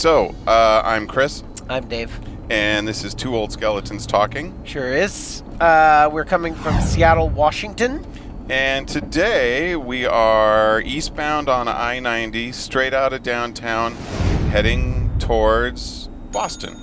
So, I'm Chris. I'm Dave. And this is Two Old Skeletons Talking. Sure is. We're coming from Seattle, Washington. And today we are eastbound on I-90, straight out of downtown, heading towards Boston.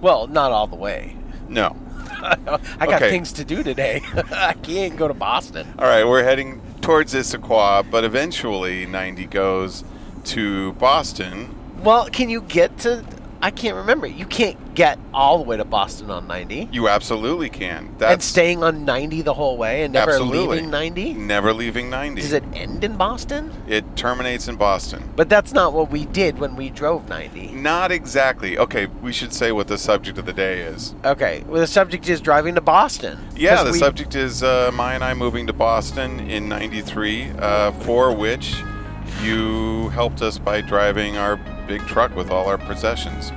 Well, not all the way. No. I got things to do today. I can't go to Boston. All right, we're heading towards Issaquah, but eventually 90 goes to Boston. Well, can you get to... I can't remember. You can't get all the way to Boston on 90. You absolutely can. And staying on 90 the whole way and never leaving 90? Never leaving 90. Does it end in Boston? It terminates in Boston. But that's not what we did when we drove 90. Not exactly. Okay, we should say what the subject of the day is. Okay, well, the subject is driving to Boston. Yeah, the subject is Maya and I moving to Boston in 93, for which you helped us by driving our big truck with all our possessions.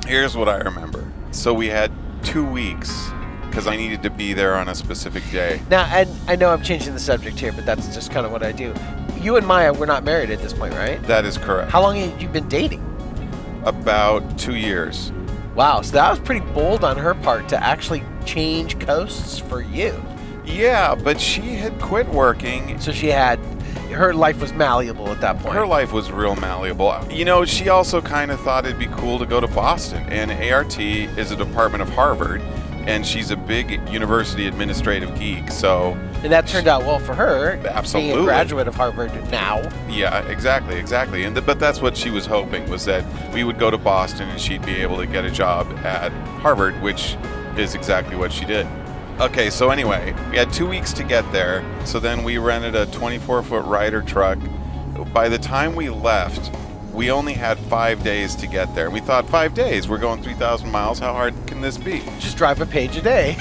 Here's what I remember. So we had 2 weeks because I needed to be there on a specific day. Now, and I know I'm changing the subject here, but that's just kind of what I do. You and Maya were not married at this point, right? That is correct. How long had you been dating? About 2 years. Wow, so that was pretty bold on her part to actually change coasts for you. Yeah, but she had quit working. So her life was malleable at that point. Her life was real malleable. You know, she also kind of thought it'd be cool to go to Boston. And ART is a department of Harvard, and she's a big university administrative geek. So, and that turned out well for her. Absolutely. Being a graduate of Harvard now. Yeah, exactly. But that's what she was hoping, was that we would go to Boston and she'd be able to get a job at Harvard, which is exactly what she did. Okay, so anyway, we had 2 weeks to get there. So then we rented a 24-foot Ryder truck. By the time we left, we only had 5 days to get there. We thought, 5 days? We're going 3,000 miles. How hard can this be? Just drive a page a day.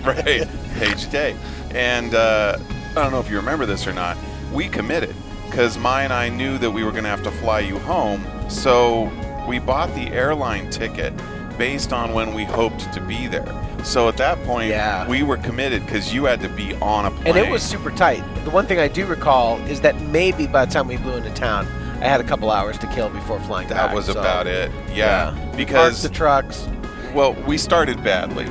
Right, page a day. And I don't know if you remember this or not. We committed because Maya and I knew that we were going to have to fly you home. So we bought the airline ticket based on when we hoped to be there. So at that point, we were committed because you had to be on a plane. And it was super tight. The one thing I do recall is that maybe by the time we flew into town, I had a couple hours to kill before flying back. That was about it. Yeah. Because parked the trucks. Well, we started badly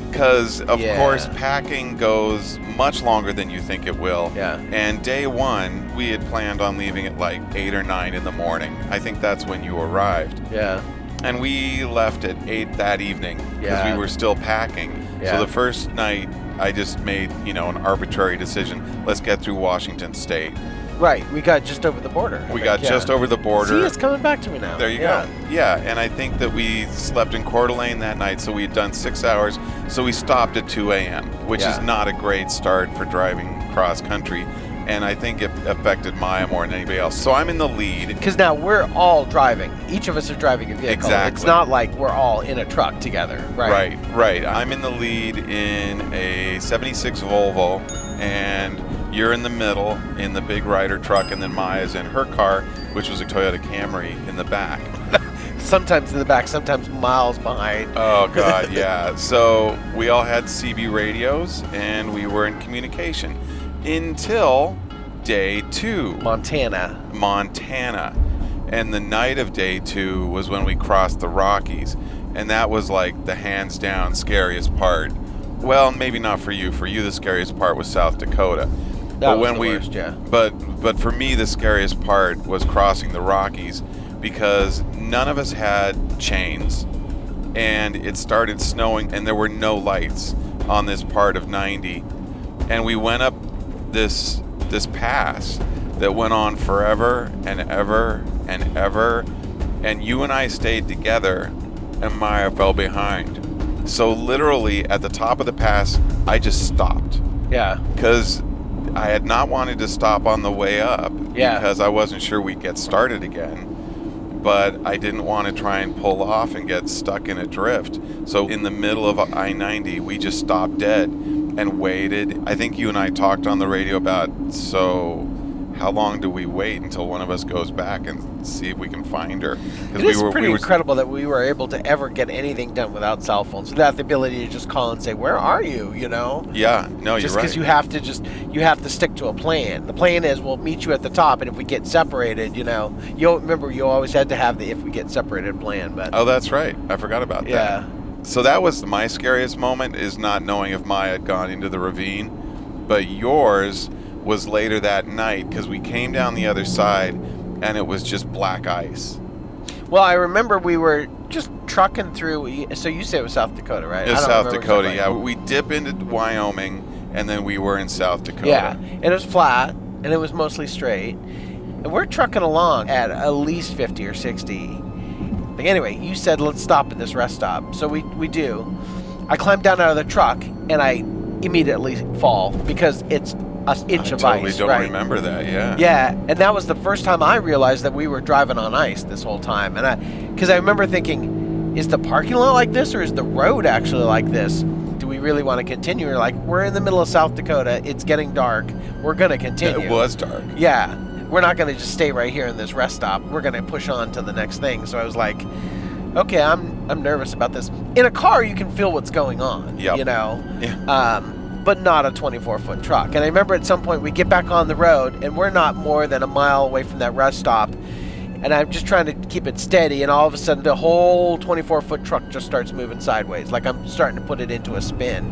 because, of course, packing goes much longer than you think it will. Yeah. And day one, we had planned on leaving at like 8 or 9 in the morning. I think that's when you arrived. Yeah. And we left at 8 that evening because we were still packing. Yeah. So the first night, I just made, an arbitrary decision. Let's get through Washington State. Right. We got just over the border. We got just over the border. See, it's coming back to me now. There you go. Yeah, and I think that we slept in Coeur d'Alene that night, so we had done 6 hours. So we stopped at 2 a.m., which is not a great start for driving cross country. And I think it affected Maya more than anybody else. So I'm in the lead. Because now we're all driving. Each of us are driving a vehicle. Exactly. It's not like we're all in a truck together. Right. Right. I'm in the lead in a 76 Volvo, and you're in the middle in the big Ryder truck, and then Maya's in her car, which was a Toyota Camry, in the back. Sometimes in the back, sometimes miles behind. Oh, God, yeah. So we all had CB radios, and we were in communication. Until day 2. Montana. And the night of day 2 was when we crossed the Rockies. And that was like the hands down scariest part. Well, maybe not for you. For you, the scariest part was South Dakota. That was the worst, yeah. But for me, the scariest part was crossing the Rockies because none of us had chains. And it started snowing and there were no lights on this part of 90. And we went up this pass that went on forever and ever and ever, and you and I stayed together and Maya fell behind. So literally at the top of the pass, I just stopped. Yeah. Because I had not wanted to stop on the way up because I wasn't sure we'd get started again. But I didn't want to try and pull off and get stuck in a drift. So in the middle of I-90, we just stopped dead and waited. I think you and I talked on the radio about, so how long do we wait until one of us goes back and see if we can find her? It is pretty incredible that we were able to ever get anything done without cell phones, without the ability to just call and say, "Where are you?" You know? Yeah, no, just you're right. Because you have to stick to a plan. The plan is we'll meet you at the top, and if we get separated, you remember you always had to have the if we get separated plan. But oh, that's right. I forgot about that. Yeah. So that was my scariest moment, is not knowing if Maya had gone into the ravine. But yours was later that night, because we came down the other side and it was just black ice. Well, I remember we were just trucking through. So you say it was South Dakota, right? It was South Dakota, yeah. We dip into Wyoming and then we were in South Dakota. Yeah, and it was flat and it was mostly straight. And we're trucking along at least 50 or 60. Like, anyway, you said, let's stop at this rest stop. So we do. I climb down out of the truck and I immediately fall because it's an inch of ice. I totally don't remember that, yeah. Yeah, and that was the first time I realized that we were driving on ice this whole time. And because I remember thinking, is the parking lot like this or is the road actually like this? Do we really want to continue? We're in the middle of South Dakota. It's getting dark. We're going to continue. It was dark. Yeah. We're not going to just stay right here in this rest stop. We're going to push on to the next thing. So I was like, okay, I'm nervous about this. In a car, you can feel what's going on, Yeah. But not a 24-foot truck. And I remember at some point we get back on the road, and we're not more than a mile away from that rest stop. And I'm just trying to keep it steady, and all of a sudden the whole 24-foot truck just starts moving sideways, like I'm starting to put it into a spin.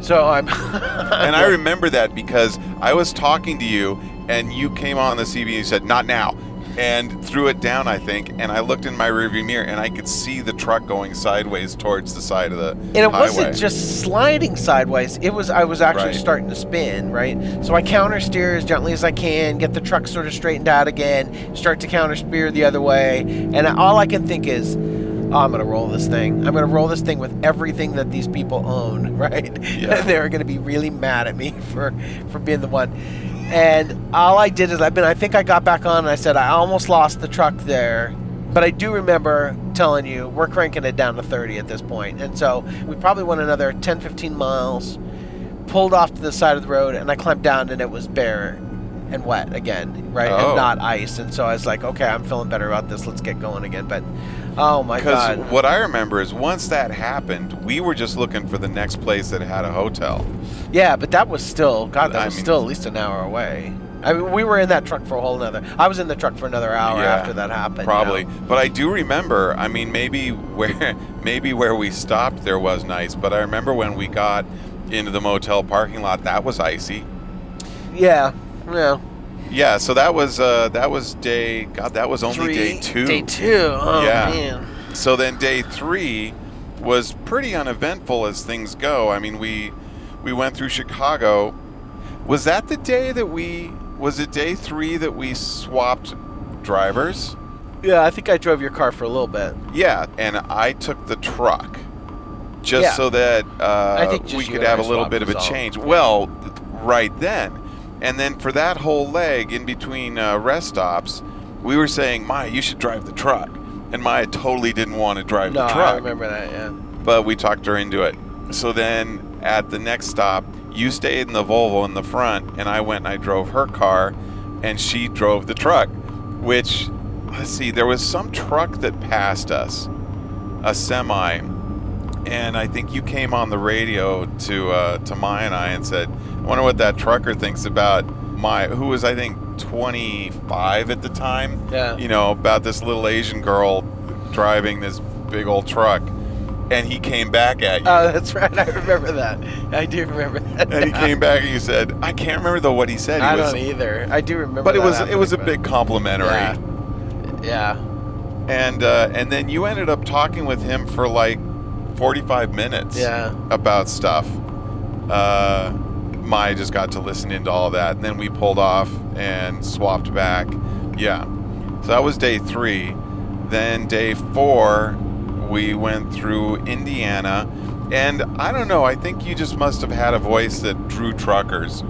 So I'm... And I remember that because I was talking to you, and you came on the CB and you said, "Not now," and threw it down, I think, and I looked in my rearview mirror and I could see the truck going sideways towards the side of the And it highway. wasn't just sliding sideways, I was actually Right. starting to spin, right? So I counter steer as gently as I can, get the truck sort of straightened out again, start to counter steer the other way, and all I can think is, oh, I'm going to roll this thing. I'm going to roll this thing with everything that these people own, right? Yeah. And they're going to be really mad at me for being the one. And all I did is, I think I got back on and I said, I almost lost the truck there. But I do remember telling you, we're cranking it down to 30 at this point. And so we probably went another 10, 15 miles, pulled off to the side of the road, and I climbed down and it was bare and wet again, right? Oh. And not ice. And so I was like, okay, I'm feeling better about this. Let's get going again. But, oh my God. Because what I remember is once that happened, we were just looking for the next place that had a hotel. Yeah, but that was still, God, that was still at least an hour away. I mean, we were in that truck for a whole nother. I was in the truck for another hour after that happened. Probably. But I do remember, I mean, maybe where we stopped there was nice, but I remember when we got into the motel parking lot, that was icy. Yeah. Yeah, so that was day, God, that was only day 2. Day 2, oh Yeah. man. So then day 3 was pretty uneventful as things go. I mean, we went through Chicago. Was that the day that was it day 3 that we swapped drivers? Yeah, I think I drove your car for a little bit. Yeah, and I took the truck just so that I think we just could you have a and I little swapped bit of a was all. change. Well, right then. And then for that whole leg in between rest stops, we were saying, Maya, you should drive the truck. And Maya totally didn't want to drive the truck. I remember that, yeah. But we talked her into it. So then at the next stop, you stayed in the Volvo in the front, and I went and I drove her car, and she drove the truck, which, let's see, there was some truck that passed us, a semi, and I think you came on the radio to Maya and I and said, I wonder what that trucker thinks about Maya, who was, I think, 25 at the time. Yeah. You know, about this little Asian girl driving this big old truck. And he came back at you. Oh, that's right. I remember that. I do remember that. And he came back and you said, I can't remember what he said. I don't either. I do remember but that. it was a big complimentary. Yeah. And then you ended up talking with him for like 45 minutes about stuff. Maya just got to listen into all that, and then we pulled off and swapped back. Yeah. So that was day 3. Then day 4, we went through Indiana, and I don't know, I think you just must have had a voice that drew truckers,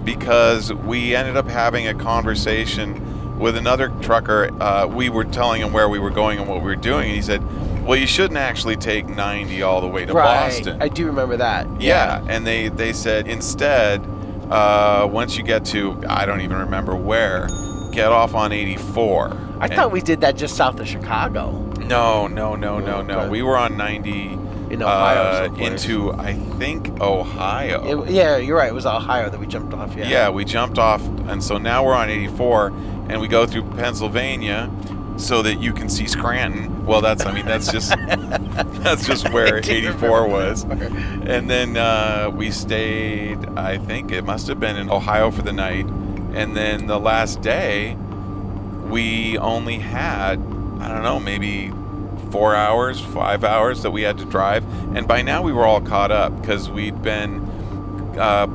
because we ended up having a conversation with another trucker. We were telling him where we were going and what we were doing, and he said, well, you shouldn't actually take 90 all the way to Boston. I do remember that. Yeah, and they said instead once you get to, I don't even remember where, get off on 84. I thought we did that just south of Chicago. No. Okay. We were on 90 In Ohio someplace. into, I think, Ohio. Yeah, you're right. It was Ohio that we jumped off. Yeah, we jumped off, and so now we're on 84, and we go through Pennsylvania so that you can see Scranton. Well, that's just that's just where 84 was. And then we stayed, I think it must have been in Ohio for the night, and then the last day we only had, I don't know, maybe 4 hours, 5 hours that we had to drive, and by now we were all caught up because we'd been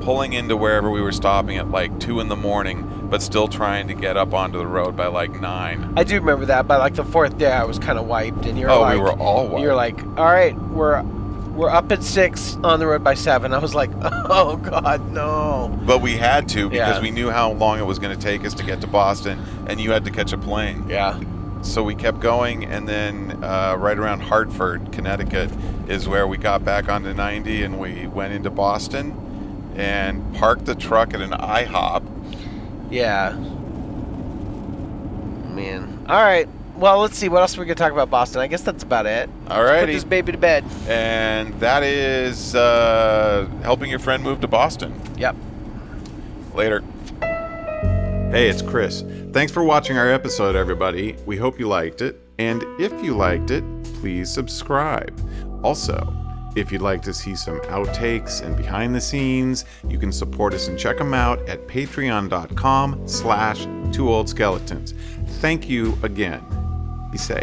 pulling into wherever we were stopping at like 2 in the morning, but still trying to get up onto the road by like 9. I do remember that. By like the 4th day, I was kind of wiped, and you're we were all wiped. You're like, all right, we're up at 6, on the road by 7. I was like, oh God, no. But we had to because Yeah. we knew how long it was going to take us to get to Boston, and you had to catch a plane. Yeah. So we kept going, and then right around Hartford, Connecticut, is where we got back onto 90, and we went into Boston and parked the truck at an IHOP. Yeah. Man. All right. Well, let's see. What else are we going to talk about Boston? I guess that's about it. Alrighty. Put this baby to bed. And that is helping your friend move to Boston. Yep. Later. Hey, it's Chris. Thanks for watching our episode, everybody. We hope you liked it. And if you liked it, please subscribe. Also, if you'd like to see some outtakes and behind the scenes, you can support us and check them out at patreon.com/2oldskeletons. Thank you again. Be safe.